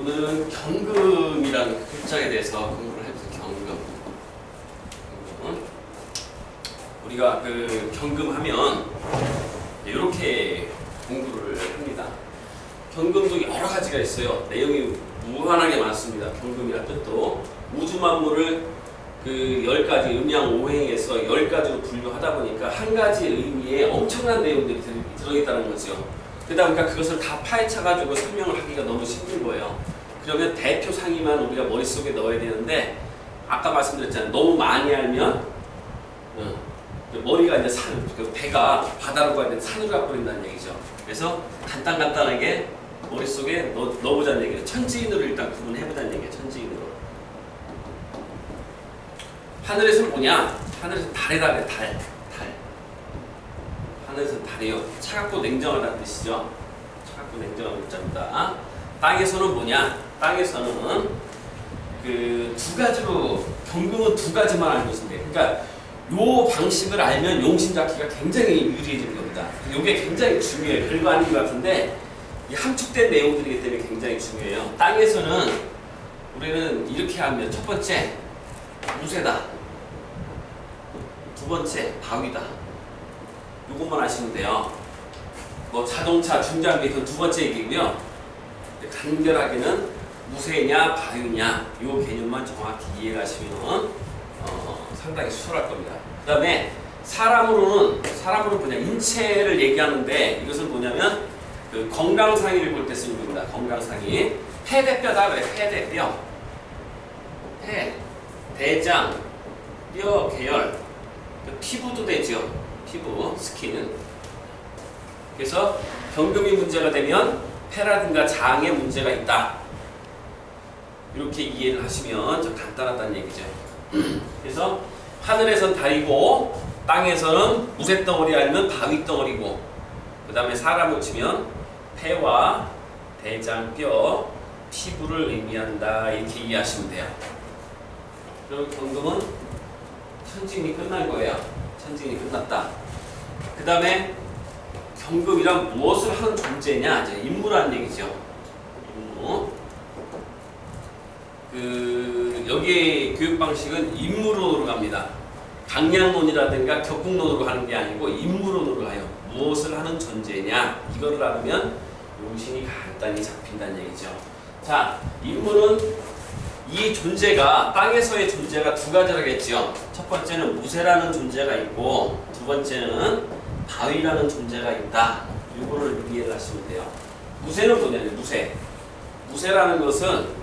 오늘은 경금이라는 글자에 대해서 공부를 해보세요. 경금. 우리가 그 경금하면 이렇게 공부를 합니다. 경금도 여러 가지가 있어요. 내용이 무한하게 많습니다. 경금이란 뜻도 우주 만물을 그 10가지 음양오행에서 10가지로 분류하다 보니까 한 가지 의미에 엄청난 내용들이 들어있다는 거죠. 그러다 보니까 그것을 다 파헤쳐가지고 설명을 하기가 너무 힘든 거예요. 그러면 대표 상의만 우리가 머릿속에 넣어야 되는데 아까 말씀드렸잖아요. 너무 많이 알면 머리가 이제 배가 바다로 가야 되는 산으로 가버린다는 얘기죠. 그래서 간단하게 머릿속에 넣어보자는 얘기예요. 천지인으로 일단 구분해보자는 얘기예요. 천지인으로. 하늘에서는 뭐냐? 하늘에서는 달이다 그래. 달. 하늘에서는 달이요. 차갑고 냉정하다는 뜻이죠. 차갑고 냉정한 글자입니다. 땅에서는 뭐냐? 땅에서는 그 두 가지로, 경금은 두 가지만 알고 있습니다. 그러니까 요 방식을 알면 용신 잡기가 굉장히 유리해질 겁니다. 이게 굉장히 중요해요. 별거 아닌 것 같은데 이 함축된 내용들이기 때문에 굉장히 중요해요. 땅에서는 우리는 이렇게 하면 첫 번째 무쇠다. 두 번째 바위다. 요것만 아시면 돼요. 뭐 자동차, 중장비 그건 두 번째 얘기고요. 간결하게는 무쇠냐 바위냐 요 개념만 정확히 이해하시면 상당히 수월할 겁니다. 그 다음에 사람으로는 뭐냐 인체를 얘기하는데 이것은 뭐냐면 그 건강상의를 볼 때 쓰는 겁니다. 건강상의. 폐대뼈다 그래. 폐대뼈. 폐, 대장, 뼈 계열. 피부도 되죠. 피부, 스킨. 그래서 경금이 문제가 되면 폐라든가 장에 문제가 있다. 이렇게 이해를 하시면 좀 간단하다는 얘기죠. 그래서 하늘에선 달이고 땅에서는 무쇠덩어리 아니면 바위덩어리고 그 다음에 사람을 치면 폐와 대장, 뼈, 피부를 의미한다. 이렇게 이해하시면 돼요. 그럼 경금은 천지인이 끝난 거예요. 천지인이 끝났다. 그 다음에 경금이란 무엇을 하는 존재냐? 이제 임무라는 얘기죠. 임무. 여기 교육 방식은 임무론으로 갑니다. 강량론이라든가 격국론으로 가는 게 아니고 임무론으로 가요. 무엇을 하는 존재냐? 이거를 알으면 용신이 간단히 잡힌다는 얘기죠. 자, 임무는 이 존재가 땅에서의 존재가 두 가지라겠죠. 첫 번째는 무쇠라는 존재가 있고 두 번째는 바위라는 존재가 있다. 이거를 이해를 하시면 돼요. 무쇠는 뭐냐면 무쇠라는 것은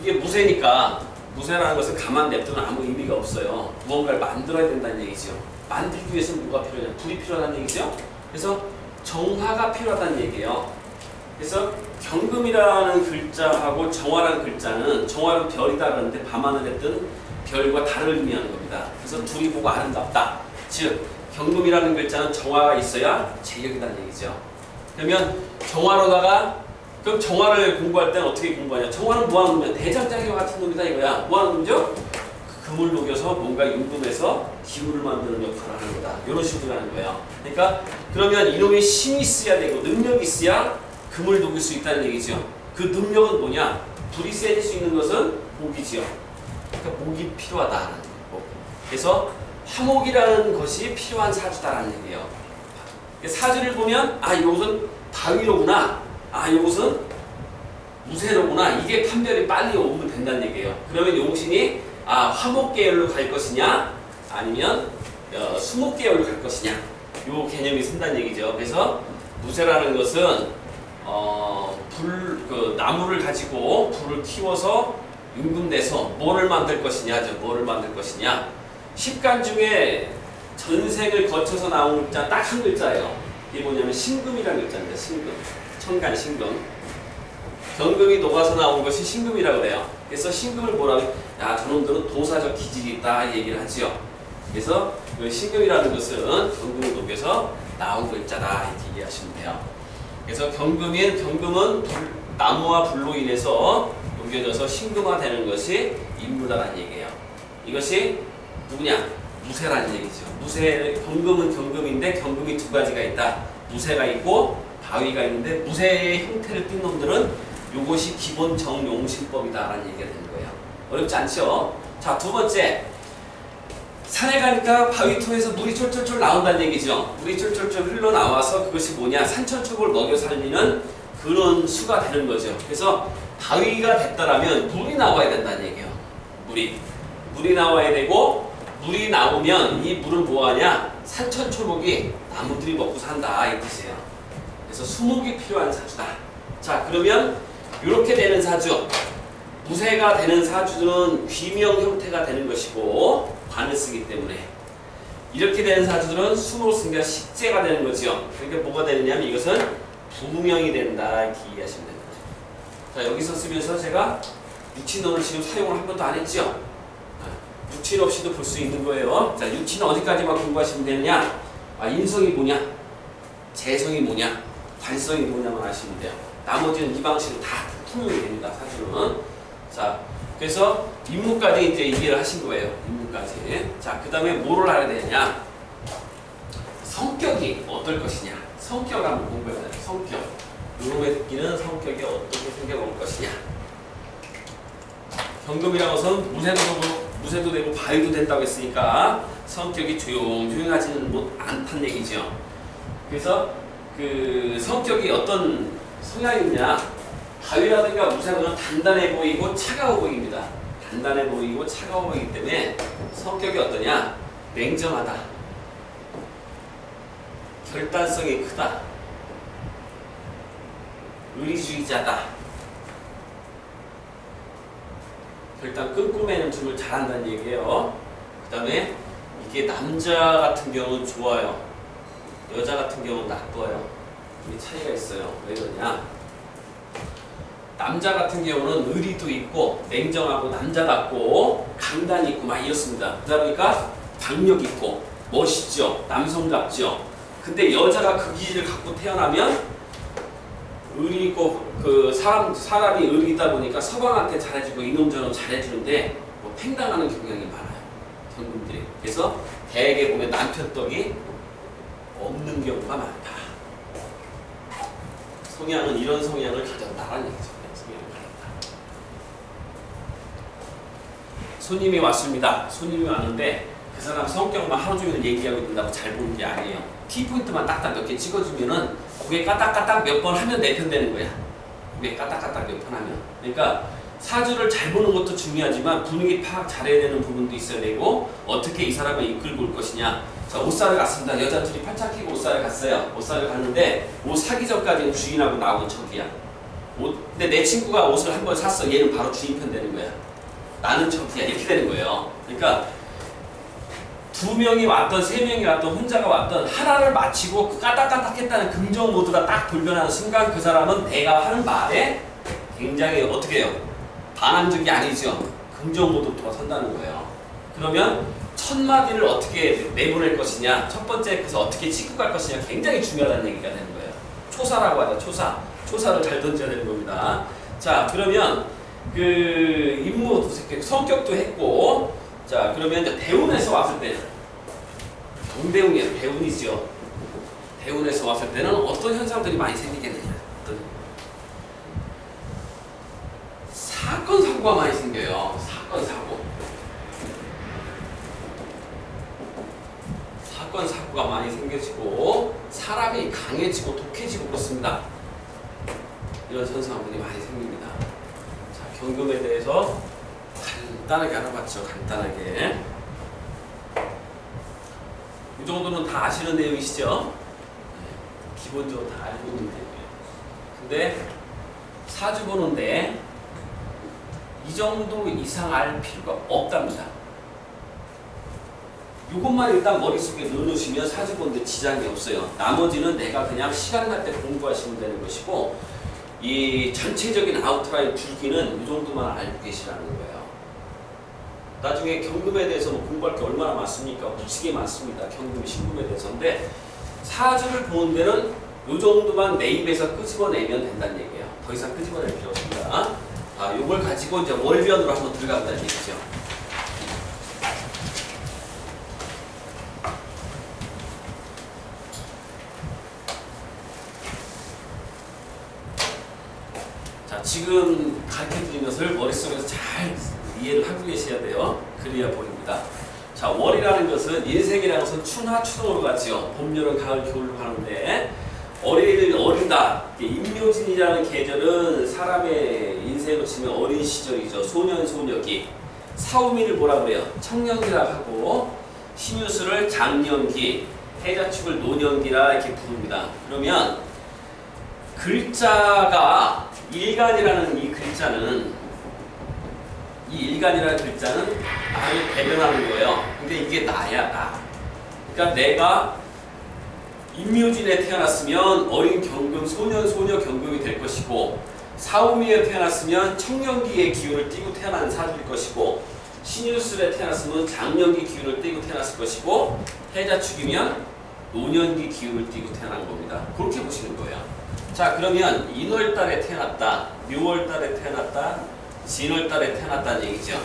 이게 무쇠니까 무쇠라는 것은 가만 냅두면 아무 의미가 없어요. 무언가를 만들어야 된다는 얘기죠. 만들기 위해서는 뭐가 필요하냐? 불이 필요하다는 얘기죠. 그래서 정화가 필요하다는 얘기예요. 그래서 경금이라는 글자하고 정화라는 글자는 정화는 별이다 그러는데 밤하늘에 뜬 별과 달을 의미하는 겁니다. 그래서 둘이 보고 아름답다. 즉 경금이라는 글자는 정화가 있어야 제격이라는 얘기죠. 그러면 정화로다가 그럼 정화를 공부할 때는 어떻게 공부하냐? 정화는 뭐하는 놈이야? 대장장이와 같은 놈이다 이거야. 뭐하는 놈이죠? 금을 녹여서 뭔가 융금해서 기물을 만드는 역할을 하는 거다. 이런 식으로 하는 거예요. 그러니까 그러면 이놈의 힘이 있어야 되고 능력이 있어야 금을 녹일 수 있다는 얘기죠. 그 능력은 뭐냐? 불이 세질 수 있는 것은 목이지요. 그러니까 목이 필요하다는 거고. 그래서 화목이라는 것이 필요한 사주다라는 얘기예요. 사주를 보면 아 이것은 바위로구나. 아 이것은 무쇠로구나. 이게 판별이 빨리 오면 된다는 얘기예요. 그러면 용신이 아 화목계열로 갈 것이냐 아니면 수목계열로 갈 것이냐 요 개념이 쓴다는 얘기죠. 그래서 무쇠라는 것은 나무를 가지고 불을 키워서 융금내서 뭐를 만들 것이냐죠. 뭐를 만들 것이냐. 10간 중에 전생을 거쳐서 나온 글자 딱 한 글자예요. 이게 뭐냐면 신금이라는 글자입니다. 신금. 천간 신금. 경금이 녹아서 나온 것이 신금이라고 그래요. 그래서 신금을 뭐라고 야 저놈들은 도사적 기질이 있다 얘기를 하지요. 그래서 신금이라는 것은 경금을 녹여서 나온 글자다 이렇게 이해하시면 돼요. 그래서 경금은 나무와 불로 인해서 녹여져서 신금화되는 것이 임무다라는 얘기예요. 이것이 누구냐? 무쇠라는 얘기죠. 경금은 경금인데 경금이 두 가지가 있다. 무쇠가 있고 바위가 있는데 무쇠의 형태를 띈 놈들은 요것이 기본 정용신법이다라는 얘기가 되는 거예요. 어렵지 않죠? 자, 두 번째. 산에 가니까 바위통에서 물이 쫄쫄쫄 나온다는 얘기죠. 물이 쫄쫄쫄 흘러나와서 그것이 뭐냐? 산천초를 먹여 살리는 그런 수가 되는 거죠. 그래서 바위가 됐다라면 물이 나와야 된다는 얘기예요. 물이 나와야 되고, 물이 나오면 이 물은 뭐하냐? 산천초목이 나무들이 먹고 산다 이 뜻이에요. 그래서 수목이 필요한 사주다. 자, 그러면 이렇게 되는 사주, 무쇠가 되는 사주들은 귀명 형태가 되는 것이고 관을 쓰기 때문에, 이렇게 되는 사주들은 수목을 쓰니까 식재가 되는 거죠. 그러니까 뭐가 되느냐면 이것은 부명이 된다 이렇게 이해하시면 됩니다. 자, 여기서 쓰면서 제가 육친론을 지금 사용을 한 번도 안 했죠. 육친 없이도 볼 수 있는 거예요. 자, 육친은 어디까지만 공부하시면 되느냐? 인성이 뭐냐? 재성이 뭐냐? 관성이 뭐냐만 아시면 돼요. 나머지는 이 방식으로 다 통용이 됩니다. 사실은. 자, 그래서 인무까지 이제 이해를 하신 거예요. 인무까지. 자, 그 다음에 뭐를 알아야 되냐? 성격이 어떨 것이냐? 성격을 한번 공부해야 돼요. 성격. 요놈의 새끼는 성격이 어떻게 생겨볼 것이냐? 경금이라는 것은 무쇠도 되고 바위도 된다고 했으니까 성격이 조용조용하지는 않다는 얘기죠. 그래서 그 성격이 어떤 성향이냐? 바위라든가 무쇠는 단단해 보이고 차가워 보입니다. 단단해 보이고 차가워 보이기 때문에 성격이 어떠냐? 냉정하다. 결단성이 크다. 의리주의자다. 결단 끈끈매는 춤을 잘한다는 얘기예요. 그 다음에 이게 남자 같은 경우는 좋아요. 여자 같은 경우는 나빠요. 이게 차이가 있어요. 왜 그러냐? 남자 같은 경우는 의리도 있고 냉정하고 남자답고 강단이 있고 막 이렇습니다. 그러다 보니까 박력 있고 멋있죠. 남성답죠. 근데 여자가 그 기질을 갖고 태어나면 의리 있고 사람이 의리 있다 보니까 서방한테 잘해주고 이놈저놈 잘해주는데 뭐 팽당하는 경향이 많아요. 경금들이. 그래서 대개 보면 남편 떡이 없는 경우가 많다. 성향은 이런 성향을 가졌다라는 얘기죠. 성향을 가졌다. 손님이 왔습니다. 손님이 왔는데 그 사람 성격만 하루 종일 얘기하고 있는다고 잘 보는 게 아니에요. 키포인트만 딱딱 몇 개 찍어주면은 고개 까딱까딱 몇 번 하면 내 편 되는 거야. 고개 까딱까딱 몇 번 하면. 그러니까 사주를 잘 보는 것도 중요하지만 분위기 파악 잘해야 되는 부분도 있어야 되고 어떻게 이 사람을 이끌고 올 것이냐. 자, 옷 사러 갔습니다. 여자 둘이 팔짱 끼고 옷 사러 갔어요. 옷 사러 갔는데 옷 사기 전까지는 주인하고 나하고 척이야. 근데 내 친구가 옷을 한 번 샀어. 얘는 바로 주인 편 되는 거야. 나는 척이야. 이렇게 되는 거예요. 그러니까 두 명이 왔던 세 명이 왔던 혼자가 왔던 하나를 마치고 그 까딱까딱했다는 긍정 모드가 딱 돌변하는 순간 그 사람은 내가 하는 말에 굉장히 어떻게 해요? 반항적이 아니죠. 긍정 모드로 선다는 거예요. 그러면 첫 마디를 어떻게 내보낼 것이냐, 첫 번째 그래서 어떻게 치고 갈 것이냐 굉장히 중요하다는 얘기가 되는 거예요. 초사라고 하죠. 초사를 잘 던져야 되는 겁니다. 자, 그러면 그 임무 성격도 했고, 자, 그러면 이제 대운에서 왔을 때는 동대운이에요. 대운이죠. 대운에서 왔을 때는 어떤 현상들이 많이 생기겠느냐. 사건 사고가 많이 생겨요. 사건 사고가 많이 생겨지고 사람이 강해지고 독해지고 그렇습니다. 이런 현상들이 많이 생깁니다. 자, 경금에 대해서 간단하게 알아봤죠. 간단하게. 이 정도는 다 아시는 내용이시죠? 네, 기본적으로 다 알고 있는 내용이에요. 근데 사주 보는데 이 정도 이상 알 필요가 없답니다. 이것만 일단 머릿속에 넣어놓으시면 사주 보는데 지장이 없어요. 나머지는 내가 그냥 시간 날 때 공부하시면 되는 것이고 이 전체적인 아웃라인 줄기는 이 정도만 알고 계시라는 거예요. 나중에 경금에 대해서 뭐 공부할 게 얼마나 많습니까? 무지개 많습니다. 경금, 신금에 대해서인데 사주를 보는 데는 이 정도만 내 입에서 끄집어내면 된다는 얘기예요. 더 이상 끄집어낼 필요 없습니다. 요걸 가지고 이제 월변으로 한번 들어가 보자는 얘기죠. 자, 지금 가르쳐드린 것을 머릿속에서 잘 이해를 하고 계셔야 돼요. 그래야 보입니다. 자, 월이라는 것은 인생이라는 것은春화 추동으로 가지요. 봄, 여름, 가을, 겨울로 가는데 어리다. 임묘진이라는 계절은 사람의 인생으로 치면 어린 시절이죠. 소년, 소녀기. 사오미를 뭐라 그래요? 청년기라 하고 신유수를 장년기, 해자축을 노년기라 이렇게 부릅니다. 그러면 글자가 일간이라는 이 글자는 나를 대변하는 거예요. 근데 이게 나야, 나. 그러니까 내가 임묘진에 태어났으면 어린 경금, 소년, 소녀 경금이 될 것이고, 사오미에 태어났으면 청년기의 기운을 띠고 태어난 사주일 것이고, 신유술에 태어났으면 장년기 기운을 띠고 태어났을 것이고, 해자축이면 노년기 기운을 띠고 태어난 겁니다. 그렇게 보시는 거예요. 자, 그러면 인월달에 태어났다, 묘월달에 태어났다, 진월달에 태어났다는 얘기죠.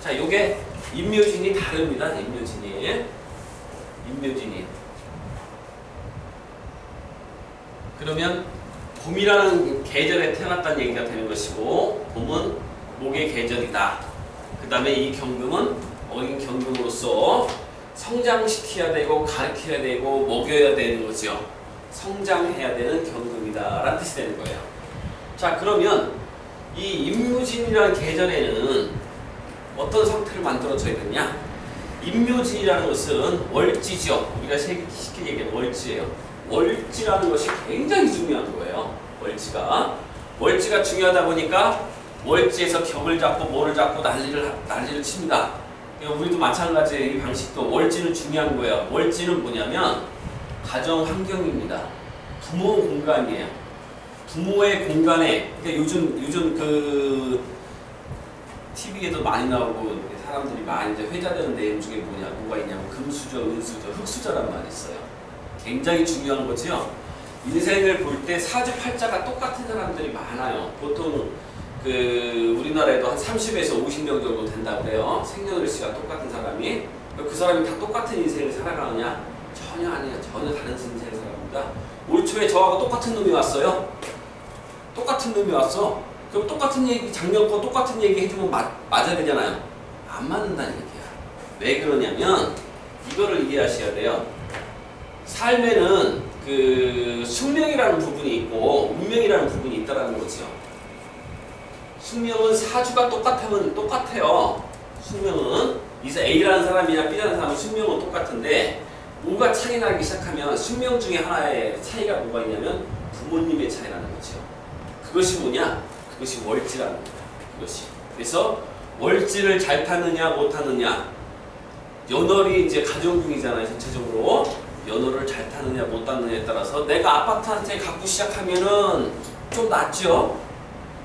자, 요게 임묘진이 다릅니다. 임묘진이. 그러면 봄이라는 계절에 태어났다는 얘기가 되는 것이고, 봄은 목의 계절이다. 그 다음에 이 경금은 어린 경금으로서 성장시켜야 되고 가르쳐야 되고 먹여야 되는 거죠. 성장해야 되는 경금이다 라는 뜻이 되는 거예요. 자, 그러면 이 임묘진이라는 계절에는 어떤 상태를 만들어줘야 되냐? 임묘진이라는 것은 월지죠. 우리가 쉽게 얘기하면 월지예요. 월지라는 것이 굉장히 중요한 거예요. 월지가 중요하다 보니까 월지에서 격을 잡고 뭐를 잡고 난리를 칩니다. 우리도 마찬가지예요. 이 방식도 월지는 중요한 거예요. 월지는 뭐냐면 가정 환경입니다. 부모 공간이에요. 부모의 공간에, 그러니까 요즘 그 TV에도 많이 나오고 사람들이 많이 이제 회자되는 내용 중에 뭐가 있냐면 금수저, 은수저, 흑수저란 말이 있어요. 굉장히 중요한 거지요. 인생을 볼 때 사주 팔자가 똑같은 사람들이 많아요. 보통 우리나라에도 한 30에서 50명 정도 된다고 해요. 생년월일치가 똑같은 사람이. 그 사람이 다 똑같은 인생을 살아가느냐? 전혀 아니에요. 전혀 다른 인생을 살아갑니다. 올 초에 저하고 똑같은 놈이 왔어요. 그럼 똑같은 얘기, 작년 거 똑같은 얘기 해주면 맞아야 되잖아요. 안 맞는다는 얘기야. 왜 그러냐면 이거를 이해하셔야 돼요. 삶에는 숙명이라는 부분이 있고 운명이라는 부분이 있다라는 거죠. 숙명은 사주가 똑같으면 똑같아요. 숙명은 A라는 사람이나 B라는 사람은 숙명은 똑같은데 뭐가 차이 나기 시작하면 숙명 중에 하나의 차이가 뭐가 있냐면 부모님의 차이라는 거죠. 그것이 뭐냐? 그것이 월지라는 겁니다. 그것이. 그래서 월지를 잘 타느냐 못 타느냐, 연월이 이제 가정중이잖아요. 전체적으로 연월을 잘 타느냐 못 타느냐에 따라서 내가 아파트한테 갖고 시작하면은 좀 낫죠.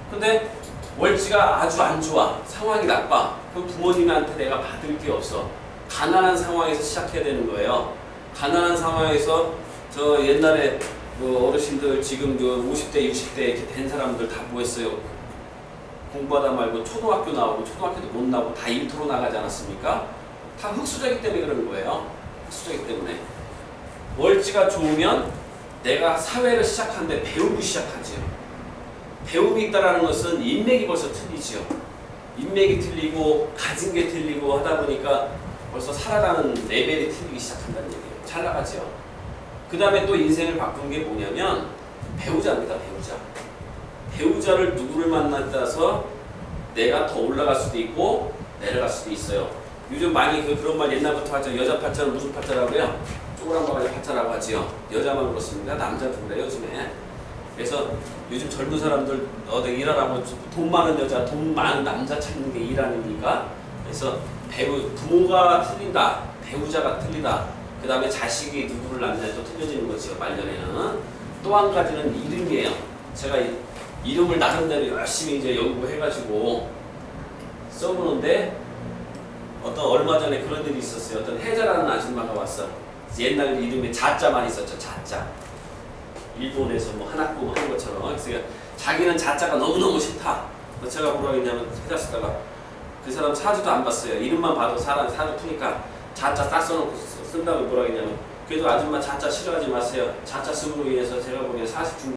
근데 월지가 아주 안 좋아, 상황이 나빠, 그럼 부모님한테 내가 받을 게 없어. 가난한 상황에서 시작해야 되는 거예요. 가난한 상황에서 저 옛날에 어르신들 지금 50대 60대 이렇게 된 사람들 다 뭐 했어요? 공부하다 말고 초등학교 나오고 초등학교도 못 나오고 다 일터로 나가지 않았습니까? 다 흑수저이기 때문에 그런 거예요. 흑수저이기 때문에. 월지가 좋으면 내가 사회를 시작하는데 배우기 시작하지요. 배움이 있다는 것은 인맥이 벌써 틀리지요. 인맥이 틀리고 가진 게 틀리고 하다 보니까 벌써 살아가는 레벨이 틀리기 시작한다는 얘기예요. 잘 나가죠. 그 다음에 또 인생을 바꾸는 게 뭐냐면 배우자입니다. 배우자를 누구를 만나에 따라서 내가 더 올라갈 수도 있고 내려갈 수도 있어요. 요즘 많이 그런 말 옛날부터 하죠. 여자 팔자는 무슨 팔자라고 해요? 쪼그란 바가지 팔자라고 하지요. 여자만 그렇습니다. 남자도 그래요, 요즘에. 그래서 요즘 젊은 사람들 어디 일하라고 돈 많은 여자, 돈 많은 남자 찾는 게 일하니까. 그래서 부모가 틀린다, 배우자가 틀리다, 그 다음에 자식이 누구를 낳느냐 또 틀려지는 거죠. 말년에는. 또 한 가지는 이름이에요. 제가 이름을 나름대로 열심히 이제 연구해가지고 써보는데 얼마 전에 그런 일이 있었어요. 어떤 혜자라는 아줌마가 왔어. 옛날 이름에 자자만 있었죠. 자자. 일본에서 뭐 하나꾸 하는 것처럼. 그래서 자기는 자자가 너무너무 싫다. 제가 뭐라고 했냐면 혜자 쓰다가 그 사람 사주도 안 봤어요. 이름만 봐도 사주 푸니까 자자 딱 써놓고 쓴다고 뭐라고 했냐면 그래도 아줌마 자자 싫어하지 마세요. 자자 쓰므로 인해서 제가 보기엔 40 중반